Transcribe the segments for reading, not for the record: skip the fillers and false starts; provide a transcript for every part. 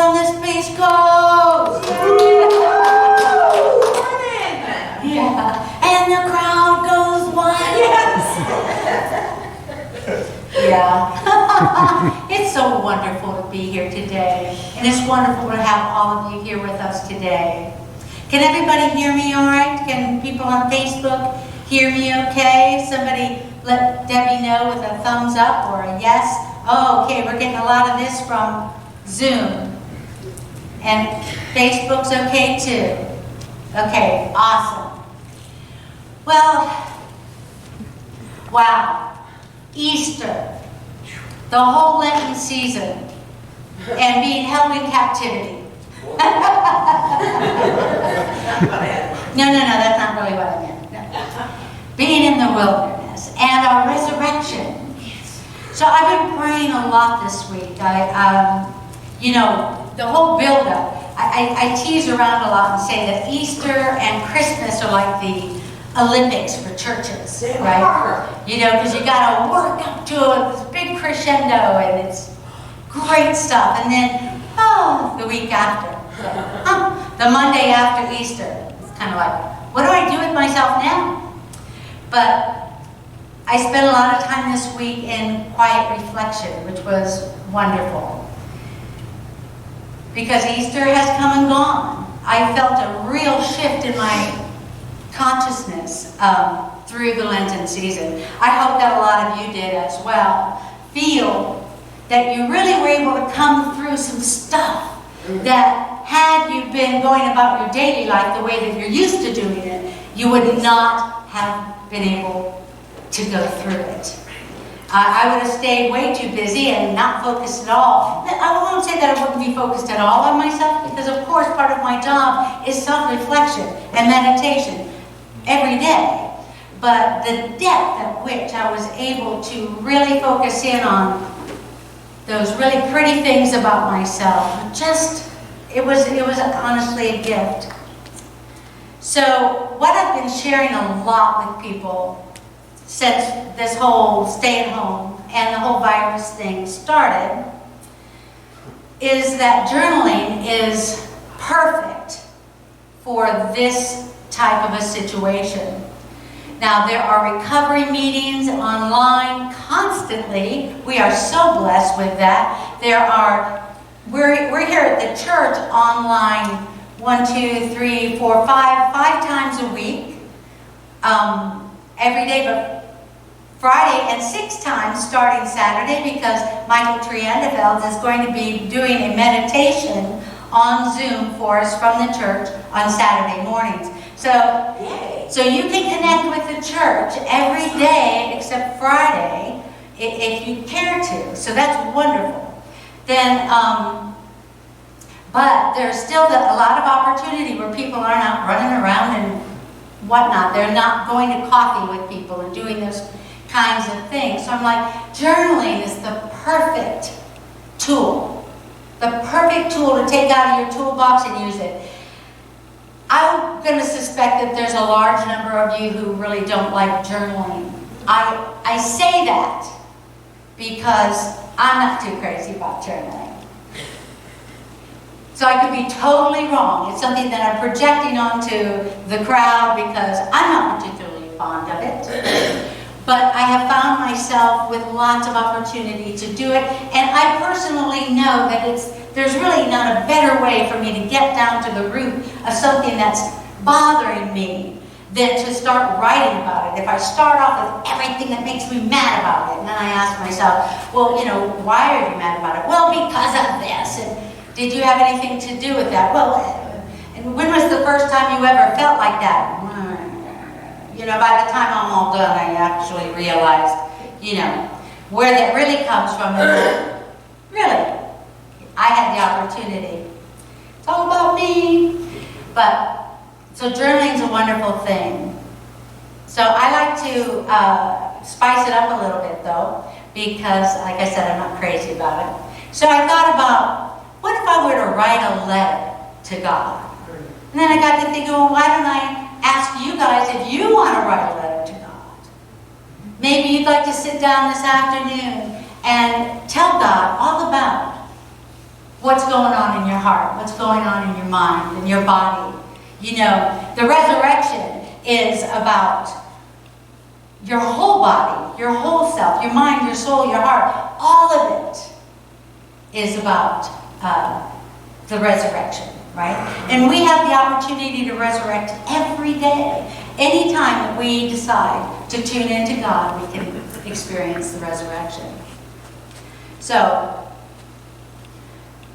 on the Space Coast. Yeah. And the crowd goes wild. Yeah. It's so wonderful to be here today. And it's wonderful to have all of you here with us today. Can everybody hear me all right? Can people on Facebook hear me okay? Somebody let Debbie know with a thumbs up or a yes. Oh, okay, we're getting a lot of this from Zoom. And Facebook's okay too. Okay, awesome. Well, wow, Easter, the whole Lenten season, and being held in captivity. No, that's not really what I meant. No. Being in the wilderness and our resurrection. So I've been praying a lot this week. The whole build-up. I tease around a lot and say that Easter and Christmas are like the Olympics for churches, right? Because you got to work up to this big crescendo, and it's great stuff. And then, the week after, the Monday after Easter, it's kind of like, what do I do with myself now? But I spent a lot of time this week in quiet reflection, which was wonderful. Because Easter has come and gone. I felt a real shift in my consciousness through the Lenten season. I hope that a lot of you did as well. Feel that you really were able to come through some stuff that had you been going about your daily life the way that you're used to doing it, you would not have been able to go through it. I would have stayed way too busy and not focused at all. I won't say that I wouldn't be focused at all on myself, because of course part of my job is self-reflection and meditation every day. But the depth at which I was able to really focus in on those really pretty things about myself, it was honestly a gift. So what I've been sharing a lot with people since this whole stay-at-home and the whole virus thing started is that journaling is perfect for this type of a situation. Now, there are recovery meetings online constantly. We are so blessed with that. We're here at the church online 1, 2, 3, 4, 5 times a week, every day, but Friday, and 6 times starting Saturday, because Michael Triandafeld is going to be doing a meditation on Zoom for us from the church on Saturday mornings. So you can connect with the church every day except Friday if you care to. So that's wonderful. Then, but there's still a lot of opportunity where people are not running around and whatnot. They're not going to coffee with people and doing those kinds of things. So I'm like, journaling is the perfect tool. The perfect tool to take out of your toolbox and use it. I'm going to suspect that there's a large number of you who really don't like journaling. I say that because I'm not too crazy about journaling. So I could be totally wrong. It's something that I'm projecting onto the crowd because I'm not particularly fond of it. But I have found myself with lots of opportunity to do it, and I personally know that there's really not a better way for me to get down to the root of something that's bothering me than to start writing about it. If I start off with everything that makes me mad about it, and then I ask myself, well, why are you mad about it? Well, because of this. And did you have anything to do with that? Well, and when was the first time you ever felt like that? By the time I'm all done, I actually realized, where that really comes from. And really, I had the opportunity. It's all about me. So journaling's a wonderful thing. So I like to spice it up a little bit, though, because, like I said, I'm not crazy about it. So I thought about, what if I were to write a letter to God? And then I got to think, well, why don't I ask you guys if you want to write a letter to God? Maybe you'd like to sit down this afternoon and tell God all about what's going on in your heart, what's going on in your mind and your body. You know, the resurrection is about your whole body, your whole self, your mind, your soul, your heart. All of it is about the resurrection, right? And we have the opportunity to resurrect every day. Anytime that we decide to tune into God, we can experience the resurrection. So,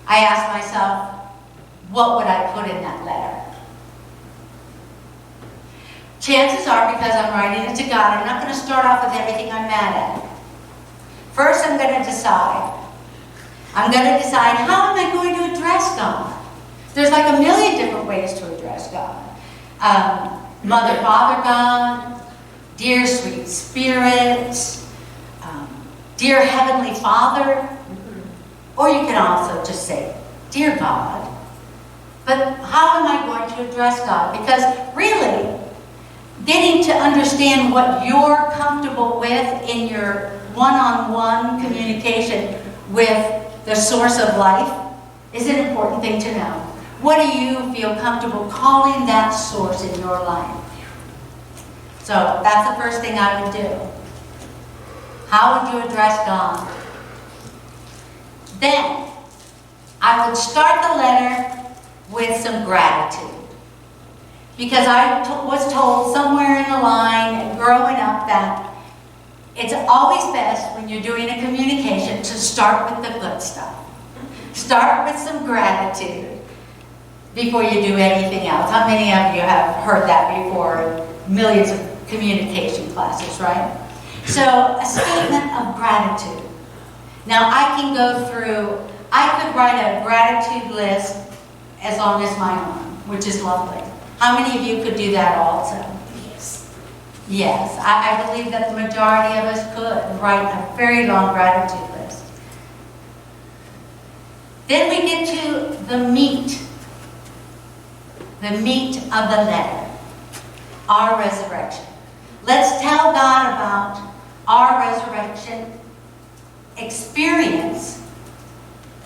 I asked myself, what would I put in that letter? Chances are, because I'm writing it to God, I'm not going to start off with everything I'm mad at. First, I'm going to decide. I'm going to decide, how am I going to address God? There's like a million different ways to address God. Mother, Father God, dear sweet Spirit, dear Heavenly Father, or you can also just say, dear God. But how am I going to address God? Because really, getting to understand what you're comfortable with in your one-on-one communication with the source of life is an important thing to know. What do you feel comfortable calling that source in your life? So that's the first thing I would do. How would you address God? Then, I would start the letter with some gratitude. Because I was told somewhere in the line, growing up, that it's always best when you're doing a communication to start with the good stuff. Start with some gratitude before you do anything else. How many of you have heard that before in millions of communication classes, right? So, a statement of gratitude. Now, I can go through, I could write a gratitude list as long as my arm, which is lovely. How many of you could do that also? Yes. Yes, I believe that the majority of us could write a very long gratitude list. Then we get to the meat of the letter, our resurrection. Let's tell God about our resurrection experience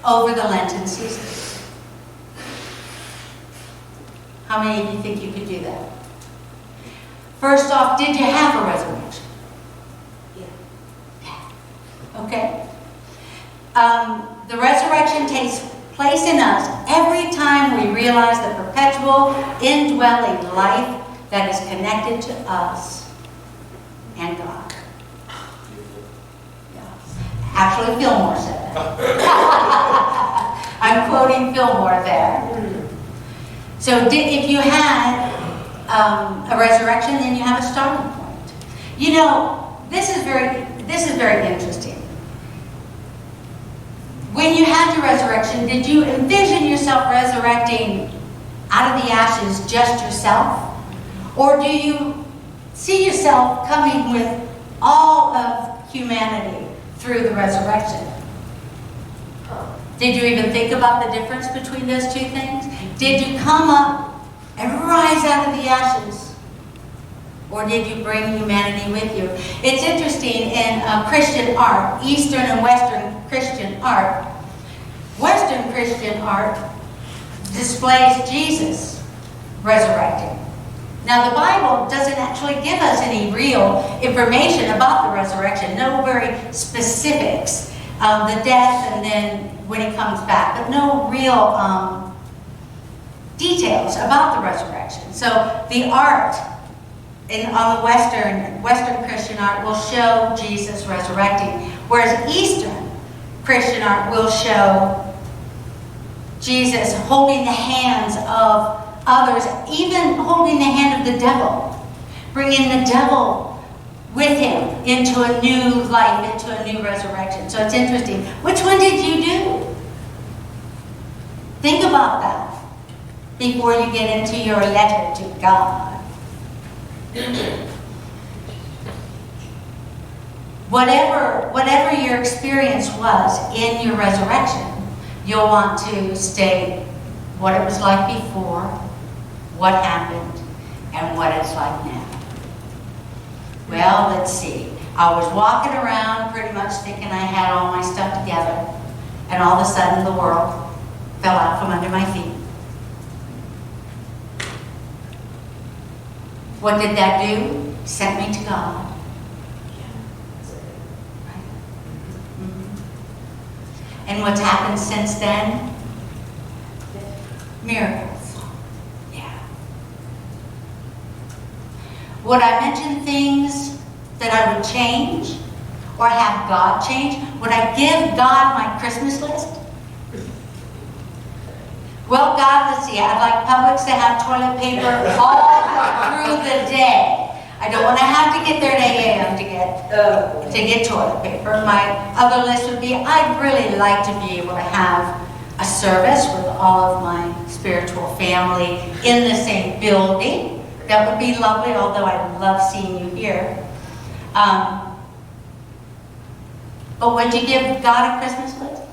over the Lenten season. How many of you think you could do that? First off, did you have a resurrection? Yeah. Okay. The resurrection takes place in us every time we realize the perpetual, indwelling life that is connected to us and God. Yeah. Actually, Fillmore said that. I'm quoting Fillmore there. So if you had a resurrection, then you have a starting point. You know, this is very interesting. When you had your resurrection, did you envision yourself resurrecting out of the ashes just yourself? Or do you see yourself coming with all of humanity through the resurrection? Did you even think about the difference between those two things? Did you come up and rise out of the ashes? Or did you bring humanity with you? It's interesting in Christian art, Eastern and Western Christian art. Western Christian art displays Jesus resurrecting. Now the Bible doesn't actually give us any real information about the resurrection, no very specifics. The death and then when he comes back, but no real details about the resurrection. So the art on the Western Christian art will show Jesus resurrecting, whereas Eastern Christian art will show Jesus holding the hands of others, even holding the hand of the devil, bringing the devil with him into a new life, into a new resurrection. So it's interesting. Which one did you do? Think about that before you get into your letter to God. Whatever your experience was in your resurrection, you'll want to state what it was like before, what happened, and what it's like now. Well, let's see. I was walking around pretty much thinking I had all my stuff together, and all of a sudden the world fell out from under my feet. What did that do? Sent me to God. And what's happened since then? Miracles. Yeah. Would I mention things that I would change? Or have God change? Would I give God my Christmas list? Well, God, let's see. I'd like Publix to have toilet paper all through the day. I don't want to have to get there at 8 a.m. to get toilet paper. My other list would be, I'd really like to be able to have a service with all of my spiritual family in the same building. That would be lovely, although I love seeing you here. But would you give God a Christmas list?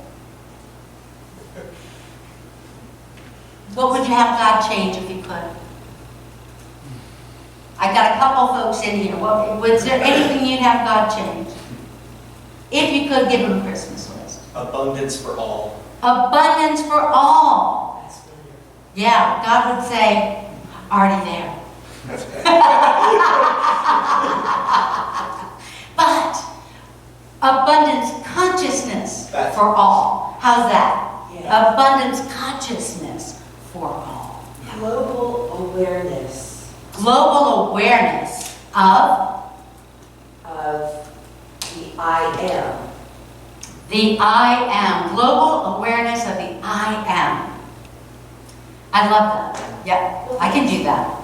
What would you have God change if you could? I got a couple folks in here. Was there anything you'd have God change? If you could give him a Christmas list. Abundance for all. Abundance for all. Yeah, God would say, already there. But abundance consciousness for all. How's that? Yeah. Abundance consciousness for all. Yeah. Global awareness. Global awareness of the I am. The I am. Global awareness of the I am. I love that. Yeah, I can do that.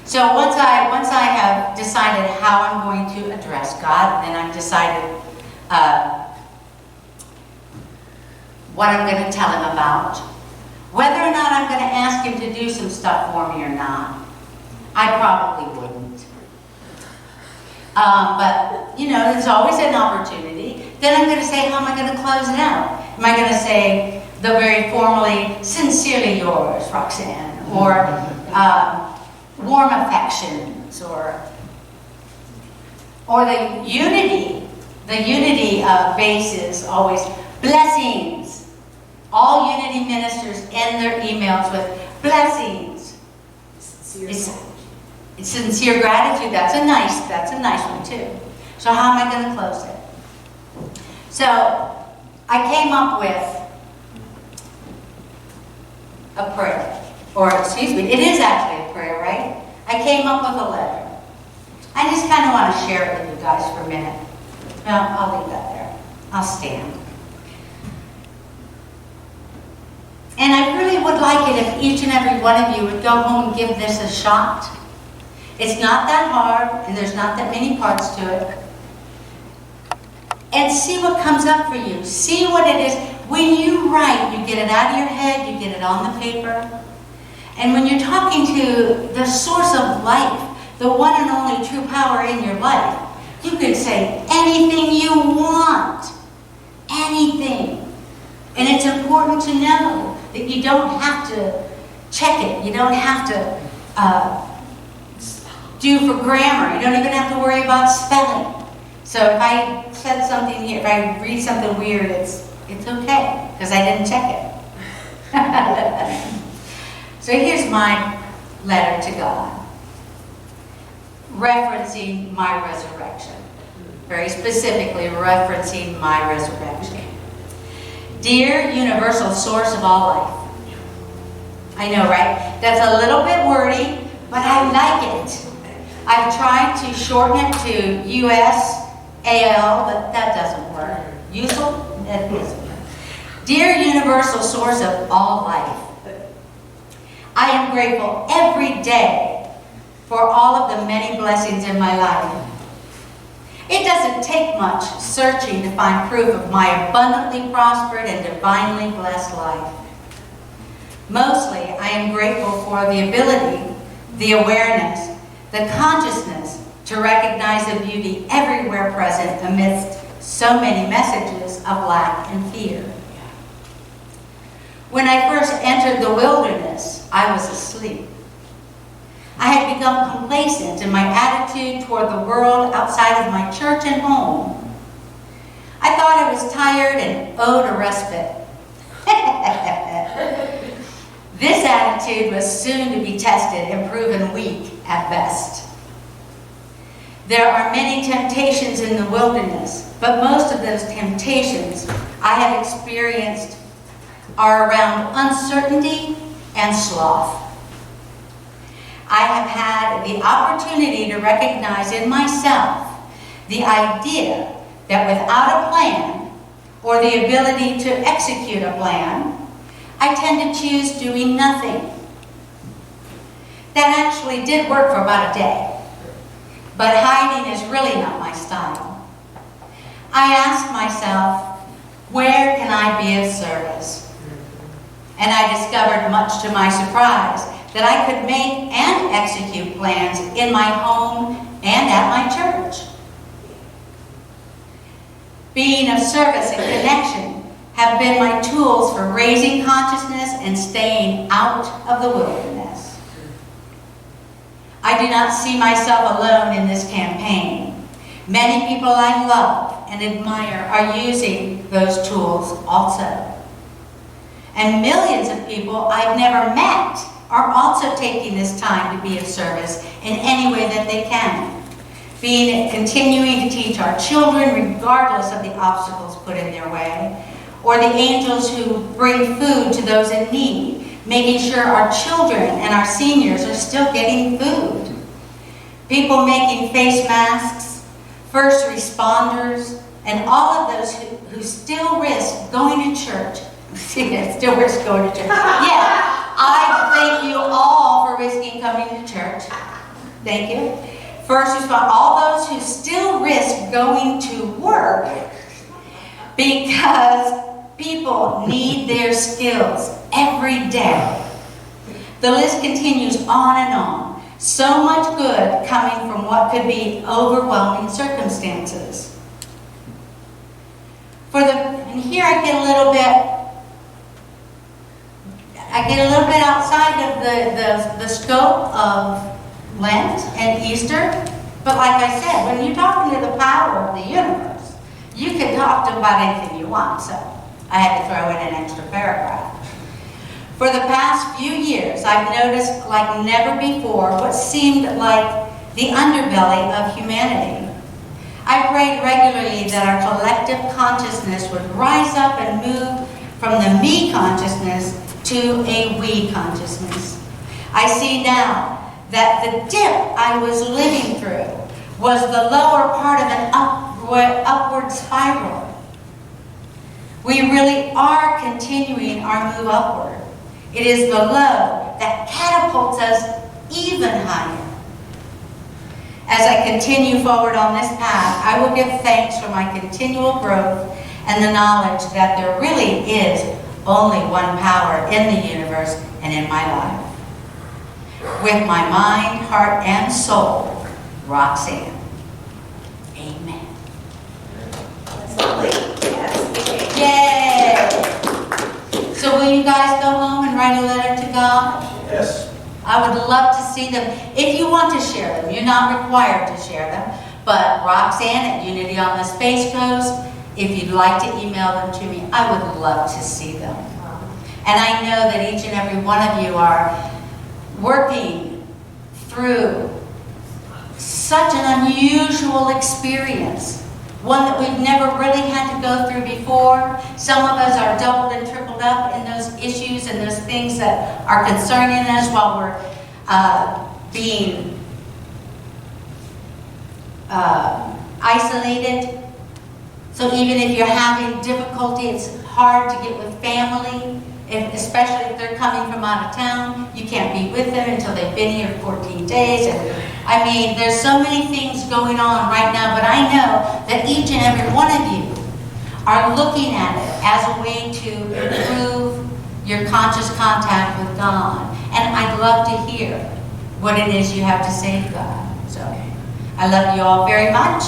So once I have decided how I'm going to address God, then I've decided what I'm going to tell him about. Whether or not I'm going to ask him to do some stuff for me or not, I probably wouldn't. But, you know, there's always an opportunity. Then I'm going to say, how am I going to close it out? Am I going to say the very formally, sincerely yours, Roxanne, or warm affections, or the unity. The unity base is always blessings. All unity ministers end their emails with blessings. It's sincere gratitude. That's a nice one too. So how am I going to close it? So I came up with a prayer, or excuse me, it is actually a prayer, right? I came up with a letter. I just kind of want to share it with you guys for a minute. No, I'll leave that there. I'll stand. And I really would like it if each and every one of you would go home and give this a shot. It's not that hard, and there's not that many parts to it. And see what comes up for you. See what it is. When you write, you get it out of your head, you get it on the paper. And when you're talking to the source of life, the one and only true power in your life, you can say anything you want. Anything. And it's important to know that you don't have to check it. You don't have to do for grammar. You don't even have to worry about spelling. So if I said something here, if I read something weird, it's okay, because I didn't check it. So here's my letter to God, referencing my resurrection. Very specifically referencing my resurrection. Dear universal source of all life. I know, right? That's a little bit wordy, but I like it. I've tried to shorten it to USAL, but that doesn't work. USAL? That doesn't work. Dear universal source of all life. I am grateful every day for all of the many blessings in my life. It doesn't take much searching to find proof of my abundantly prospered and divinely blessed life. Mostly, I am grateful for the ability, the awareness, the consciousness to recognize the beauty everywhere present amidst so many messages of lack and fear. When I first entered the wilderness, I was asleep. I had become complacent in my attitude toward the world outside of my church and home. I thought I was tired and owed a respite. This attitude was soon to be tested and proven weak at best. There are many temptations in the wilderness, but most of those temptations I have experienced are around uncertainty and sloth. I have had the opportunity to recognize in myself the idea that without a plan or the ability to execute a plan, I tend to choose doing nothing. That actually did work for about a day, but hiding is really not my style. I asked myself, where can I be of service? And I discovered, much to my surprise, that I could make and execute plans in my home and at my church. Being of service and connection have been my tools for raising consciousness and staying out of the wilderness. I do not see myself alone in this campaign. Many people I love and admire are using those tools also. And millions of people I've never met are also taking this time to be of service in any way that they can. Continuing to teach our children regardless of the obstacles put in their way, or the angels who bring food to those in need, making sure our children and our seniors are still getting food. People making face masks, first responders, and all of those who still risk going to church. Still risk going to church. Yeah, I thank you all for risking coming to church. Thank you. First respond, all those who still risk going to work because people need their skills every day. The list continues on and on. So much good coming from what could be overwhelming circumstances. And here I get a little bit outside of the scope of Lent and Easter, but like I said, when you're talking to the power of the universe, you can talk to them about anything you want, so I had to throw in an extra paragraph. For the past few years, I've noticed like never before what seemed like the underbelly of humanity. I prayed regularly that our collective consciousness would rise up and move from the me consciousness to a we consciousness. I see now that the dip I was living through was the lower part of an upward spiral. We really are continuing our move upward. It is the low that catapults us even higher. As I continue forward on this path, I will give thanks for my continual growth and the knowledge that there really is only one power in the universe and in my life. With my mind, heart, and soul, Roxanne. Amen. That's lovely. Yes. Yay! So will you guys go home and write a letter to God? Yes. I would love to see them. If you want to share them, you're not required to share them, but Roxanne at Unity on the Space Coast, if you'd like to email them to me, I would love to see them. And I know that each and every one of you are working through such an unusual experience, one that we've never really had to go through before. Some of us are doubled and tripled up in those issues and those things that are concerning us while we're being isolated. So even if you're having difficulty, it's hard to get with family, especially if they're coming from out of town. You can't be with them until they've been here 14 days. And I mean, there's so many things going on right now, but I know that each and every one of you are looking at it as a way to improve your conscious contact with God. And I'd love to hear what it is you have to say to God. So I love you all very much.